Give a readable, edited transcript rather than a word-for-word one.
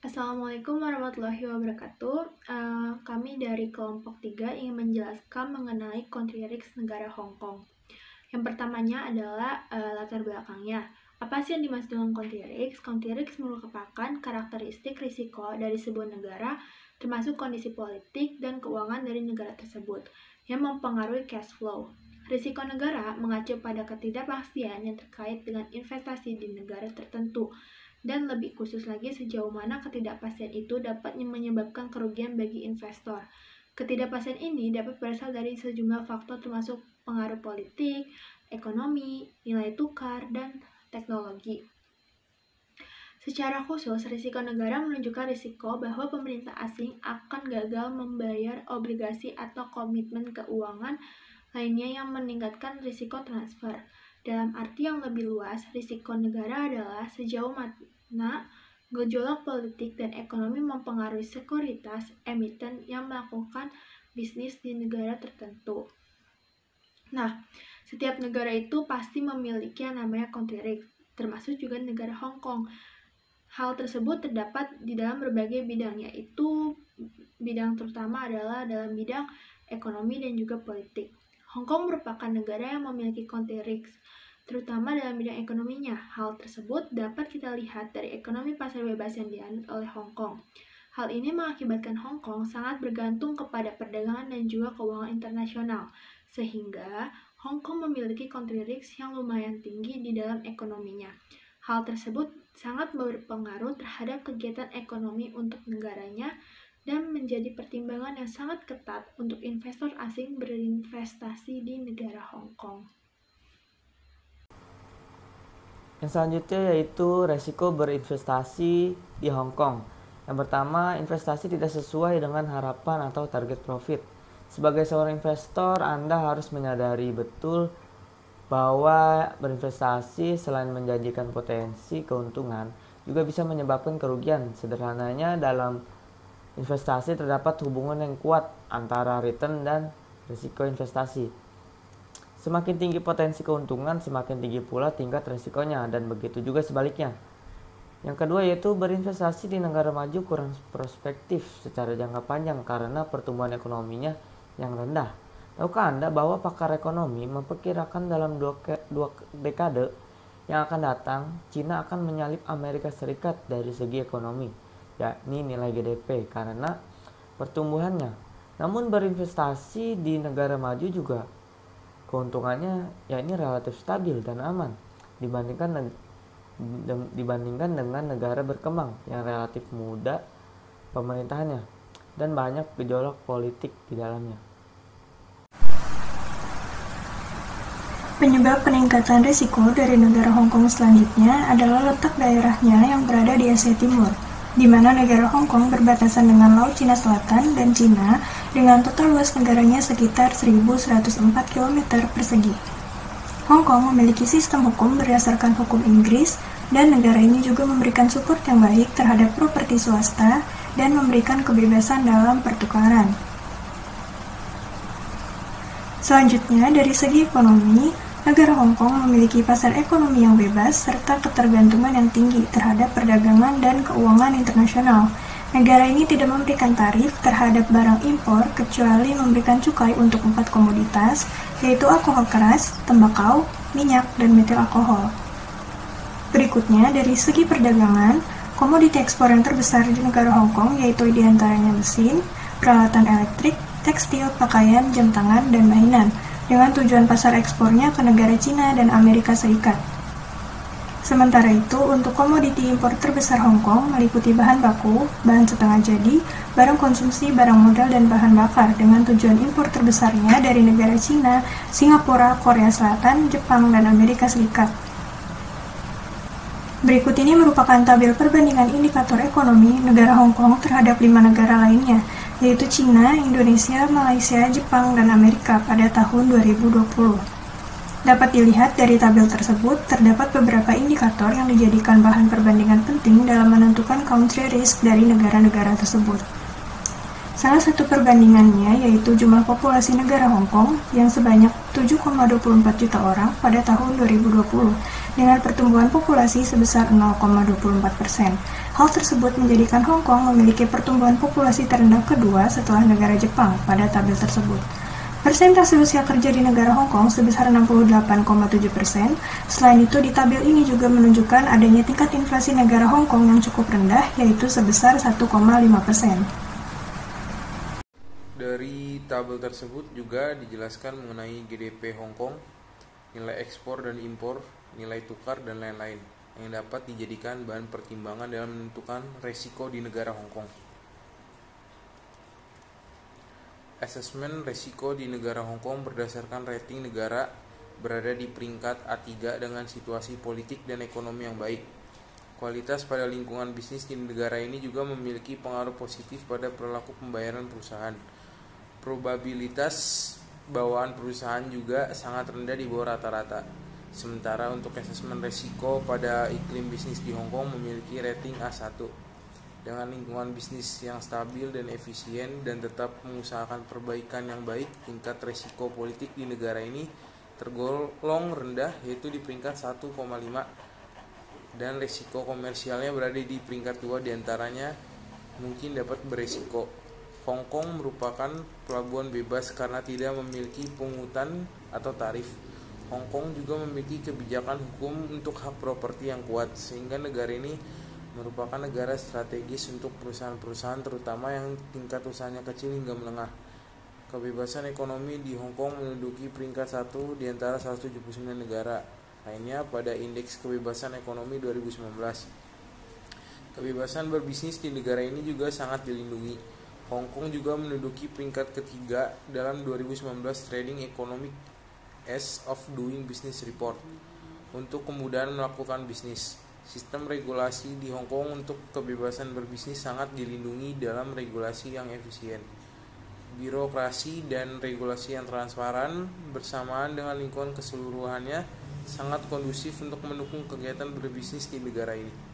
Assalamualaikum warahmatullahi wabarakatuh. Kami dari kelompok 3 ingin menjelaskan mengenai country risk negara Hong Kong. Yang pertamanya adalah latar belakangnya. Apa sih yang dimaksud dengan country risk? Country risk merupakan karakteristik risiko dari sebuah negara, termasuk kondisi politik dan keuangan dari negara tersebut, yang mempengaruhi cash flow. Risiko negara mengacu pada ketidakpastian yang terkait dengan investasi di negara tertentu, dan lebih khusus lagi sejauh mana ketidakpastian itu dapat menyebabkan kerugian bagi investor. Ketidakpastian ini dapat berasal dari sejumlah faktor termasuk pengaruh politik, ekonomi, nilai tukar, dan teknologi. Secara khusus, risiko negara menunjukkan risiko bahwa pemerintah asing akan gagal membayar obligasi atau komitmen keuangan lainnya yang meningkatkan risiko transfer. Dalam arti yang lebih luas, risiko negara adalah sejauh mana gejolak politik dan ekonomi mempengaruhi sekuritas emiten yang melakukan bisnis di negara tertentu. Nah, setiap negara itu pasti memiliki yang namanya country risk, termasuk juga negara Hong Kong. Hal tersebut terdapat di dalam berbagai bidang, yaitu bidang terutama adalah dalam bidang ekonomi dan juga politik. Hong Kong merupakan negara yang memiliki country risk, terutama dalam bidang ekonominya. Hal tersebut dapat kita lihat dari ekonomi pasar bebas yang dianut oleh Hong Kong. Hal ini mengakibatkan Hong Kong sangat bergantung kepada perdagangan dan juga keuangan internasional, sehingga Hong Kong memiliki country risk yang lumayan tinggi di dalam ekonominya. Hal tersebut sangat berpengaruh terhadap kegiatan ekonomi untuk negaranya dan menjadi pertimbangan yang sangat ketat untuk investor asing berinvestasi di negara Hong Kong. Yang selanjutnya yaitu resiko berinvestasi di Hong Kong. Yang pertama, investasi tidak sesuai dengan harapan atau target profit. Sebagai seorang investor, Anda harus menyadari betul bahwa berinvestasi selain menjanjikan potensi keuntungan, juga bisa menyebabkan kerugian. Sederhananya, dalam investasi terdapat hubungan yang kuat antara return dan risiko investasi. Semakin tinggi potensi keuntungan, semakin tinggi pula tingkat risikonya, dan begitu juga sebaliknya. Yang kedua yaitu berinvestasi di negara maju kurang prospektif secara jangka panjang karena pertumbuhan ekonominya yang rendah. Tahukah Anda bahwa pakar ekonomi memperkirakan dalam dua dekade yang akan datang, Cina akan menyalip Amerika Serikat dari segi ekonomi, yakni nilai GDP, karena pertumbuhannya. Namun berinvestasi di negara maju juga keuntungannya yakni relatif stabil dan aman dibandingkan dengan negara berkembang yang relatif muda pemerintahannya dan banyak gejolak politik di dalamnya. Penyebab peningkatan risiko dari negara Hong Kong selanjutnya adalah letak daerahnya yang berada di Asia Timur, di mana negara Hong Kong berbatasan dengan Laut Cina Selatan dan Cina dengan total luas negaranya sekitar 1.104 km persegi. Hong Kong memiliki sistem hukum berdasarkan hukum Inggris dan negara ini juga memberikan support yang baik terhadap properti swasta dan memberikan kebebasan dalam pertukaran. Selanjutnya, dari segi ekonomi, negara Hong Kong memiliki pasar ekonomi yang bebas serta ketergantungan yang tinggi terhadap perdagangan dan keuangan internasional. Negara ini tidak memberikan tarif terhadap barang impor kecuali memberikan cukai untuk 4 komoditas, yaitu alkohol keras, tembakau, minyak, dan metil alkohol. Berikutnya, dari segi perdagangan, komoditi ekspor yang terbesar di negara Hong Kong yaitu diantaranya mesin, peralatan elektrik, tekstil, pakaian, jam tangan, dan mainan, dengan tujuan pasar ekspornya ke negara Cina dan Amerika Serikat. Sementara itu, untuk komoditi impor terbesar Hong Kong meliputi bahan baku, bahan setengah jadi, barang konsumsi, barang modal, dan bahan bakar, dengan tujuan impor terbesarnya dari negara Cina, Singapura, Korea Selatan, Jepang, dan Amerika Serikat. Berikut ini merupakan tabel perbandingan indikator ekonomi negara Hong Kong terhadap 5 negara lainnya, yaitu Cina, Indonesia, Malaysia, Jepang, dan Amerika pada tahun 2020. Dapat dilihat dari tabel tersebut, terdapat beberapa indikator yang dijadikan bahan perbandingan penting dalam menentukan country risk dari negara-negara tersebut. Salah satu perbandingannya yaitu jumlah populasi negara Hong Kong yang sebanyak 7,24 juta orang pada tahun 2020 dengan pertumbuhan populasi sebesar 0,24%. Hal tersebut menjadikan Hong Kong memiliki pertumbuhan populasi terendah kedua setelah negara Jepang pada tabel tersebut. Persentase usia kerja di negara Hong Kong sebesar 68,7%. Selain itu, di tabel ini juga menunjukkan adanya tingkat inflasi negara Hong Kong yang cukup rendah, yaitu sebesar 1,5%. Dari tabel tersebut juga dijelaskan mengenai GDP Hong Kong, nilai ekspor dan impor, nilai tukar, dan lain-lain yang dapat dijadikan bahan pertimbangan dalam menentukan resiko di negara Hong Kong. Asesmen resiko di negara Hong Kong berdasarkan rating negara berada di peringkat A3 dengan situasi politik dan ekonomi yang baik. Kualitas pada lingkungan bisnis di negara ini juga memiliki pengaruh positif pada perilaku pembayaran perusahaan. Probabilitas bawaan perusahaan juga sangat rendah di bawah rata-rata. Sementara untuk asesmen resiko pada iklim bisnis di Hong Kong memiliki rating A1. Dengan lingkungan bisnis yang stabil dan efisien dan tetap mengusahakan perbaikan yang baik, tingkat resiko politik di negara ini tergolong rendah, yaitu di peringkat 1,5, dan resiko komersialnya berada di peringkat 2, diantaranya mungkin dapat beresiko. Hong Kong merupakan pelabuhan bebas karena tidak memiliki pungutan atau tarif. Hong Kong juga memiliki kebijakan hukum untuk hak properti yang kuat, sehingga negara ini merupakan negara strategis untuk perusahaan-perusahaan terutama yang tingkat usahanya kecil hingga menengah. Kebebasan ekonomi di Hong Kong menduduki peringkat 1 di antara 179 negara lainnya pada Indeks Kebebasan Ekonomi 2019. Kebebasan berbisnis di negara ini juga sangat dilindungi. Hong Kong juga menduduki peringkat ketiga dalam 2019 Trading Economic Ease of Doing Business Report untuk kemudahan melakukan bisnis. Sistem regulasi di Hong Kong untuk kebebasan berbisnis sangat dilindungi dalam regulasi yang efisien, birokrasi dan regulasi yang transparan bersamaan dengan lingkungan keseluruhannya sangat kondusif untuk mendukung kegiatan berbisnis di negara ini.